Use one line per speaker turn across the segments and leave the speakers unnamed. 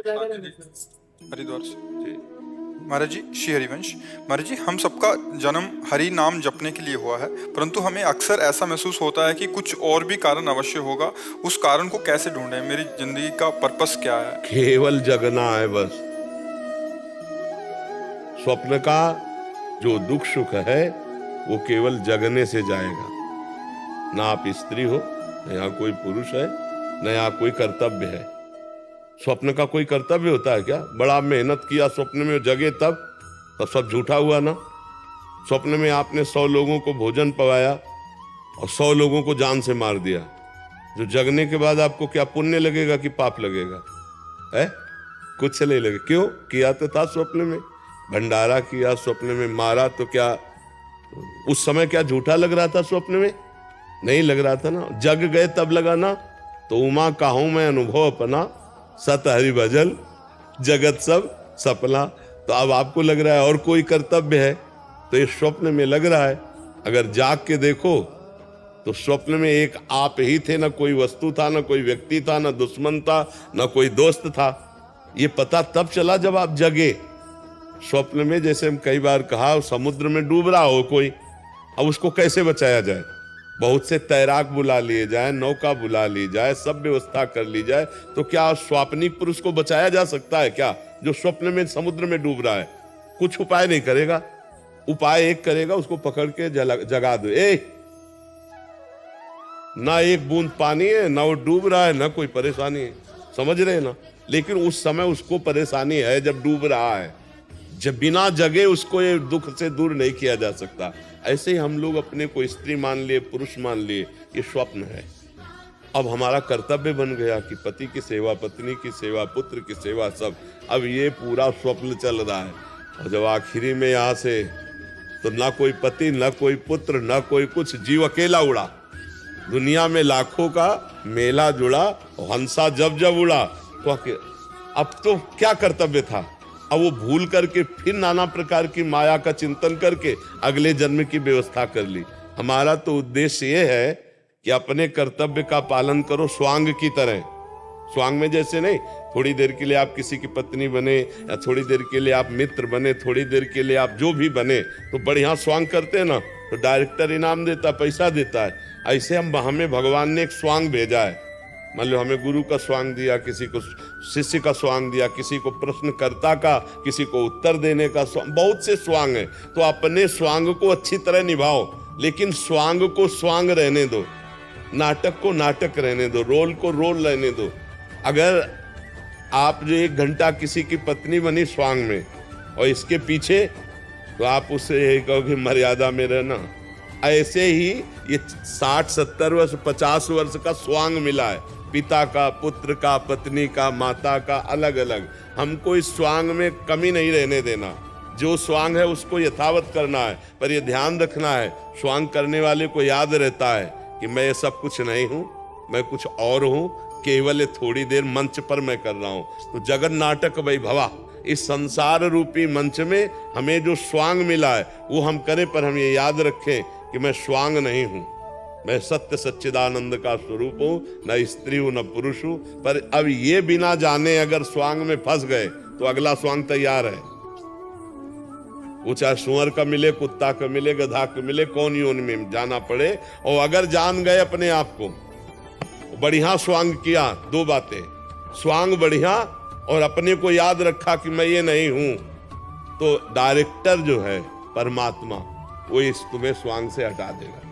हरिद्वार से महाराज जी, श्री हरिवंश। महाराज जी, हम सबका जन्म हरि नाम जपने के लिए हुआ है, परंतु हमें अक्सर ऐसा महसूस होता है कि कुछ और भी कारण अवश्य होगा। उस कारण को कैसे ढूंढें? मेरी जिंदगी का पर्पस क्या है?
केवल जगना है बस। स्वप्न का जो दुख सुख है वो केवल जगने से जाएगा। ना आप स्त्री हो, न यहाँ कोई पुरुष है, न यहाँ कोई कर्तव्य है। स्वप्न का कोई कर्तव्य होता है क्या? बड़ा मेहनत किया स्वप्न में जगे तब सब झूठा हुआ ना। स्वप्न में आपने 100 लोगों को भोजन पवाया और 100 लोगों को जान से मार दिया। जो जगने के बाद आपको क्या पुण्य लगेगा कि पाप लगेगा? है कुछ नहीं लगे। क्यों? किया तो था स्वप्न में, भंडारा किया स्वप्न में, मारा तो क्या उस समय क्या झूठा लग रहा था? स्वप्न में नहीं लग रहा था ना। जग गए तब लगा ना। तो उमा काहूं मैं अनुभव अपना, सत हरि भजल जगत सब सपना। तो अब आपको लग रहा है और कोई कर्तव्य है, तो ये स्वप्न में लग रहा है। अगर जाग के देखो तो स्वप्न में एक आप ही थे, ना कोई वस्तु था, ना कोई व्यक्ति था, ना दुश्मन था, ना कोई दोस्त था। ये पता तब चला जब आप जगे। स्वप्न में जैसे हम कई बार कहा, समुद्र में डूब रहा हो कोई, अब उसको कैसे बचाया जाए? बहुत से तैराक बुला लिए जाए, नौका बुला ली जाए, सब व्यवस्था कर ली जाए, तो क्या स्वाप्निक पुरुष को बचाया जा सकता है क्या, जो स्वप्न में समुद्र में डूब रहा है? कुछ उपाय नहीं करेगा। उपाय एक करेगा, उसको पकड़ के जगा दो। ना एक बूंद पानी है, ना वो डूब रहा है, ना कोई परेशानी है। समझ रहे ना? लेकिन उस समय उसको परेशानी है जब डूब रहा है। जब बिना जगे उसको ये दुख से दूर नहीं किया जा सकता। ऐसे ही हम लोग अपने को स्त्री मान लिए, पुरुष मान लिए, ये स्वप्न है। अब हमारा कर्तव्य बन गया कि पति की सेवा, पत्नी की सेवा, पुत्र की सेवा, सब। अब ये पूरा स्वप्न चल रहा है। और जब आखिरी में यहाँ से तो ना कोई पति, ना कोई पुत्र, ना कोई कुछ, जीव अकेला उड़ा। दुनिया में लाखों का मेला जुड़ा, हंसा जब जब उड़ा। तो अब तो क्या कर्तव्य था? अब वो भूल करके फिर नाना प्रकार की माया का चिंतन करके अगले जन्म की व्यवस्था कर ली। हमारा तो उद्देश्य ये है कि अपने कर्तव्य का पालन करो स्वांग की तरह। स्वांग में जैसे नहीं, थोड़ी देर के लिए आप किसी की पत्नी बने, या थोड़ी देर के लिए आप मित्र बने, थोड़ी देर के लिए आप जो भी बने, तो बढ़िया स्वांग करते हैं ना, तो डायरेक्टर इनाम देता, पैसा देता है। ऐसे हमें भगवान ने एक स्वांग भेजा है। मान लो हमें गुरु का स्वांग दिया, किसी को शिष्य का स्वांग दिया, किसी को प्रश्नकर्ता का, किसी को उत्तर देने का स्वांग, बहुत से स्वांग है। तो अपने स्वांग को अच्छी तरह निभाओ, लेकिन स्वांग को स्वांग रहने दो, नाटक को नाटक रहने दो, रोल को रोल रहने दो। अगर आप जो 1 घंटा किसी की पत्नी बनी स्वांग में, और इसके पीछे, तो आप उससे यही कहोगे मर्यादा में रहना। ऐसे ही ये 60, 70 वर्ष, 50 वर्ष का स्वांग मिला है, पिता का, पुत्र का, पत्नी का, माता का, अलग अलग। हमको इस स्वांग में कमी नहीं रहने देना। जो स्वांग है उसको यथावत करना है, पर ये ध्यान रखना है, स्वांग करने वाले को याद रहता है कि मैं ये सब कुछ नहीं हूँ, मैं कुछ और हूँ, केवल ये थोड़ी देर मंच पर मैं कर रहा हूँ। तो जगन नाटक वैभवा, इस संसार रूपी मंच में हमें जो स्वांग मिला है वो हम करें, पर हम ये याद रखें कि मैं स्वांग नहीं हूँ, मैं सत्य सच्चिदानंद का स्वरूप हूँ, न स्त्री हूँ न पुरुष हूँ। पर अब ये बिना जाने अगर स्वांग में फंस गए तो अगला स्वांग तैयार है। वो चाहे सुअर का मिले, कुत्ता का मिले, गधा का मिले, कौन योनि में जाना पड़े। और अगर जान गए अपने आप को, बढ़िया स्वांग किया, 2 बातें, स्वांग बढ़िया और अपने को याद रखा कि मैं ये नहीं हूं, तो डायरेक्टर जो है परमात्मा, वो इस तुम्हें स्वांग से हटा देगा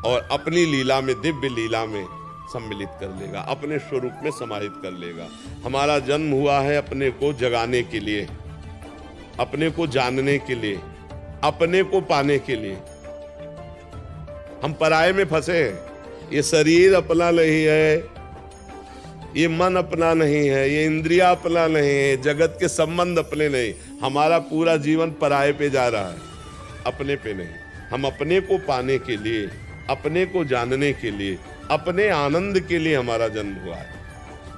और अपनी लीला में, दिव्य लीला में सम्मिलित कर लेगा, अपने स्वरूप में समाहित कर लेगा। हमारा जन्म हुआ है अपने को जगाने के लिए, अपने को जानने के लिए, अपने को पाने के लिए। हम पराये में फंसे हैं। ये शरीर अपना नहीं है, ये मन अपना नहीं है, ये इंद्रिया अपना नहीं है, जगत के संबंध अपने नहीं। हमारा पूरा जीवन पराये पे जा रहा है, अपने पे नहीं। हम अपने को पाने के लिए, अपने को जानने के लिए, अपने आनंद के लिए हमारा जन्म हुआ है।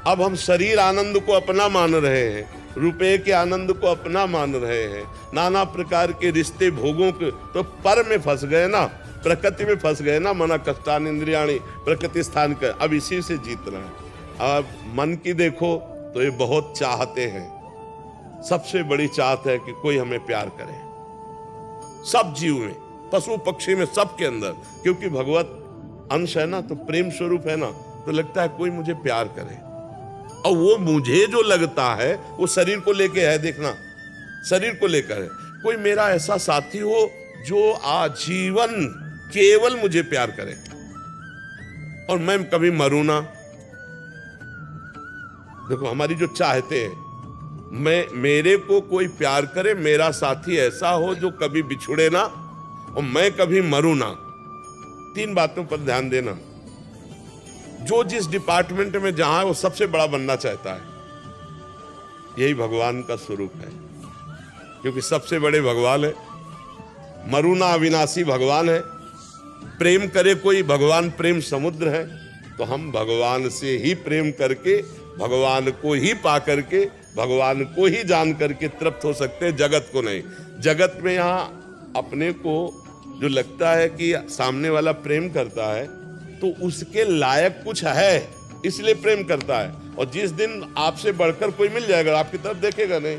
अब हम शरीर आनंद को अपना मान रहे हैं, रुपए के आनंद को अपना मान रहे हैं, नाना प्रकार के रिश्ते भोगों के, तो पर में फंस गए ना, प्रकृति में फंस गए ना। मना कष्टान इंद्रियाणी प्रकृति स्थान का, अब इसी से जीतना है। अब मन की देखो तो ये बहुत चाहते हैं, सबसे बड़ी चाहत है कि कोई हमें प्यार करे, सब जीव में, पशु पक्षी में, सबके अंदर, क्योंकि भगवत अंश है ना, तो प्रेम स्वरूप है ना, तो लगता है कोई मुझे प्यार करे। और वो मुझे जो लगता है वो शरीर को लेके है, देखना, शरीर को लेकर है। कोई मेरा ऐसा साथी हो जो आजीवन केवल मुझे प्यार करे और मैं कभी मरूं ना। देखो हमारी जो चाहते हैं, मेरे को कोई प्यार करे, मेरा साथी ऐसा हो जो कभी बिछुड़े ना और मैं कभी मरूं ना। 3 बातों पर ध्यान देना। जो जिस डिपार्टमेंट में जहां है वो सबसे बड़ा बनना चाहता है। यही भगवान का स्वरूप है, क्योंकि सबसे बड़े भगवान है, मरुना अविनाशी भगवान है। प्रेम करे कोई, भगवान प्रेम समुद्र है। तो हम भगवान से ही प्रेम करके, भगवान को ही पा करके, भगवान को ही जान करके तृप्त हो सकते हैं, जगत को नहीं। जगत में यहाँ अपने को जो लगता है कि सामने वाला प्रेम करता है तो उसके लायक कुछ है, इसलिए प्रेम करता है। और जिस दिन आपसे बढ़कर कोई मिल जाएगा, आपकी तरफ देखेगा नहीं।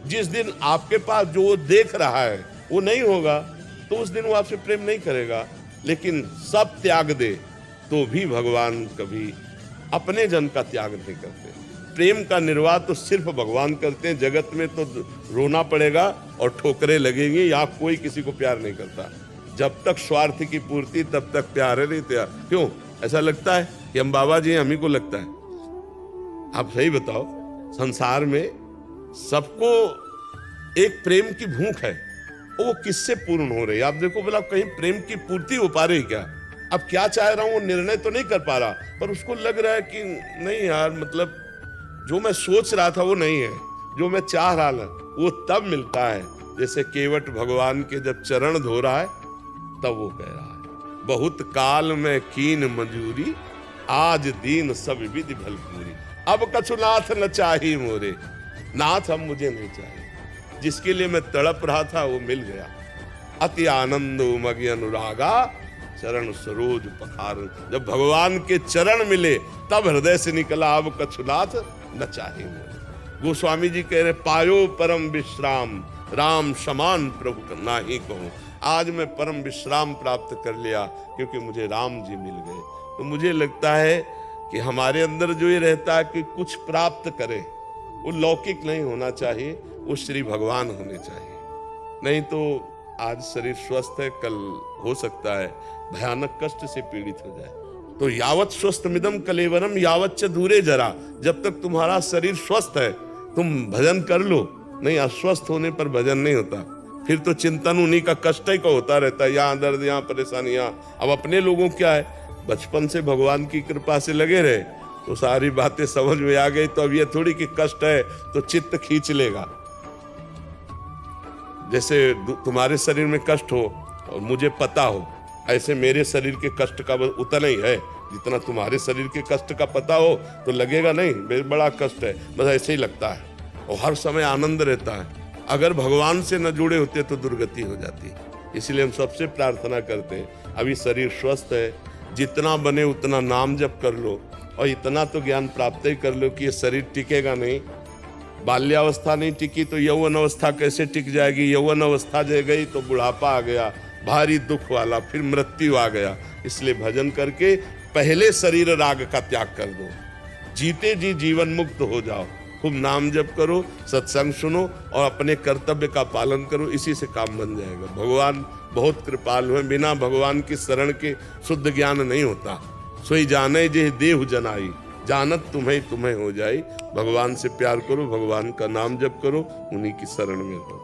जिस दिन आपके पास जो देख रहा है वो नहीं होगा, तो उस दिन वो आपसे प्रेम नहीं करेगा। लेकिन सब त्याग दे तो भी भगवान कभी अपने जन का त्याग नहीं करते। प्रेम का निर्वाह तो सिर्फ भगवान करते हैं। जगत में तो रोना पड़ेगा और ठोकरें लगेंगी, यहाँ कोई किसी को प्यार नहीं करता। जब तक स्वार्थ की पूर्ति तब तक प्यार है नहीं तैयार। क्यों ऐसा लगता है कि हम बाबा जी, हम ही को लगता है? आप सही बताओ, संसार में सबको एक प्रेम की भूख है, वो किससे पूर्ण हो रही है? आप देखो भला कहीं प्रेम की पूर्ति हो पा रही क्या? अब क्या चाह रहा हूं वो निर्णय तो नहीं कर पा रहा, पर उसको लग रहा है कि नहीं यार, मतलब जो मैं सोच रहा था वो नहीं है, जो मैं चाह रहा था वो तब मिलता है। जैसे केवट भगवान के जब चरण धो रहा है तब वो कह रहा है, बहुत काल में कीन मंजूरी, आज दीन सब विधि भलपूरी। अब कछु नाथ न चाही मोरे, नाथ अब मुझे नहीं चाहिए। जिसके लिए मैं तड़प रहा था वो मिल गया। अति आनंद उमगी अनुरागा, चरण सरोज पखार। जब भगवान के चरण मिले तब हृदय से निकला, अब कछु नाथ न चाहे मोरे। गोस्वामी जी कह रहे, पायो परम विश्राम, राम समान प्रभु ना ही कहूं। आज मैं परम विश्राम प्राप्त कर लिया क्योंकि मुझे राम जी मिल गए। तो मुझे लगता है कि हमारे अंदर जो ये रहता है कि कुछ प्राप्त करें, वो लौकिक नहीं होना चाहिए, वो श्री भगवान होने चाहिए। नहीं तो आज शरीर स्वस्थ है, कल हो सकता है भयानक कष्ट से पीड़ित हो जाए। तो यावत स्वस्थ मिदम कलेवरम यावत च दूरे जरा। जब तक तुम्हारा शरीर स्वस्थ है तुम भजन कर लो, नहीं अस्वस्थ होने पर भजन नहीं होता। फिर तो चिंतन उन्हीं का, कष्ट ही का होता रहता है, यहाँ दर्द, यहाँ परेशानी, यहाँ। अब अपने लोगों क्या है, बचपन से भगवान की कृपा से लगे रहे तो सारी बातें समझ में आ गई। तो अब ये थोड़ी कि कष्ट है तो चित्त खींच लेगा। जैसे तुम्हारे शरीर में कष्ट हो और मुझे पता हो, ऐसे मेरे शरीर के कष्ट का उतना ही है जितना तुम्हारे शरीर के कष्ट का पता हो, तो लगेगा नहीं बड़ा कष्ट है, बस ऐसे ही लगता है। और हर समय आनंद रहता है। अगर भगवान से न जुड़े होते तो दुर्गति हो जाती। इसलिए हम सबसे प्रार्थना करते हैं, अभी शरीर स्वस्थ है, जितना बने उतना नाम जप कर लो और इतना तो ज्ञान प्राप्त ही कर लो कि ये शरीर टिकेगा नहीं। बाल्यावस्था नहीं टिकी तो यौवन अवस्था कैसे टिक जाएगी? यौवन अवस्था जो गई तो बुढ़ापा आ गया, भारी दुख वाला, फिर मृत्यु आ गया। इसलिए भजन करके पहले शरीर राग का त्याग कर दो, जीते जी जीवन मुक्त हो जाओ। खूब नाम जप करो, सत्संग सुनो और अपने कर्तव्य का पालन करो, इसी से काम बन जाएगा। भगवान बहुत कृपालु है, बिना भगवान की शरण के शुद्ध ज्ञान नहीं होता। सोई जाने जे देहु जनाई, जानत तुम्हें तुम्हें हो जाए। भगवान से प्यार करो, भगवान का नाम जप करो, उन्हीं की शरण में रहो।